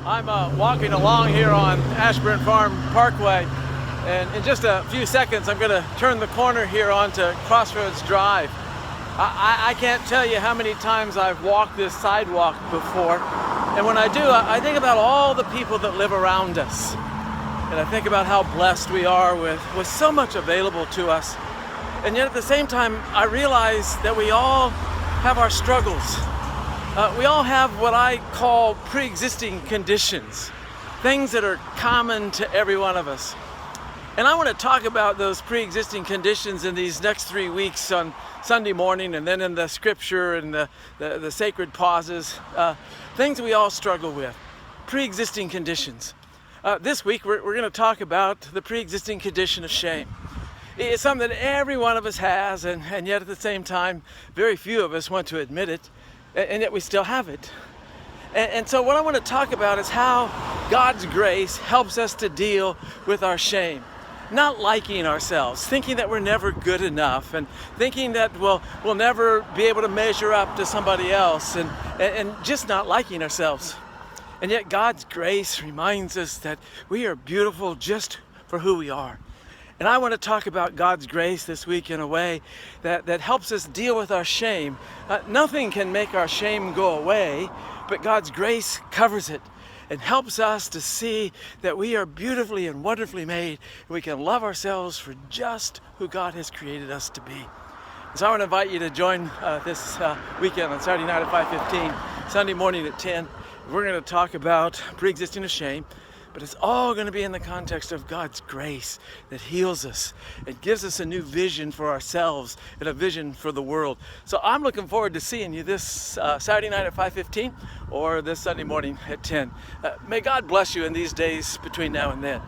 I'm walking along here on Ashburn Farm Parkway, and in just a few seconds I'm going to turn the corner here onto Crossroads Drive. I can't tell you how many times I've walked this sidewalk before, and when I do, I think about all the people that live around us, and I think about how blessed we are with so much available to us. And yet at the same time, I realize that we all have our struggles. We all have what I call pre-existing conditions, things that are common to every one of us. And I want to talk about those pre-existing conditions in these next 3 weeks on Sunday morning, and then in the scripture and the sacred pauses, things we all struggle with, pre-existing conditions. This week we're going to talk about the pre-existing condition of shame. It's something that every one of us has, and yet at the same time, very few of us want to admit it, and yet we still have it. And so what I want to talk about is how God's grace helps us to deal with our shame. Not liking ourselves, thinking that we're never good enough, and thinking that we'll never be able to measure up to somebody else, and just not liking ourselves. And yet God's grace reminds us that we are beautiful just for who we are. And I want to talk about God's grace this week in a way that helps us deal with our shame. Nothing can make our shame go away, but God's grace covers it and helps us to see that we are beautifully and wonderfully made. And we can love ourselves for just who God has created us to be. So I want to invite you to join this weekend on Saturday night at 5:15, Sunday morning at 10. We're going to talk about pre-existing shame. But it's all going to be in the context of God's grace that heals us. It gives us a new vision for ourselves and a vision for the world. So I'm looking forward to seeing you this Saturday night at 5:15 or this Sunday morning at 10. May God bless you in these days between now and then.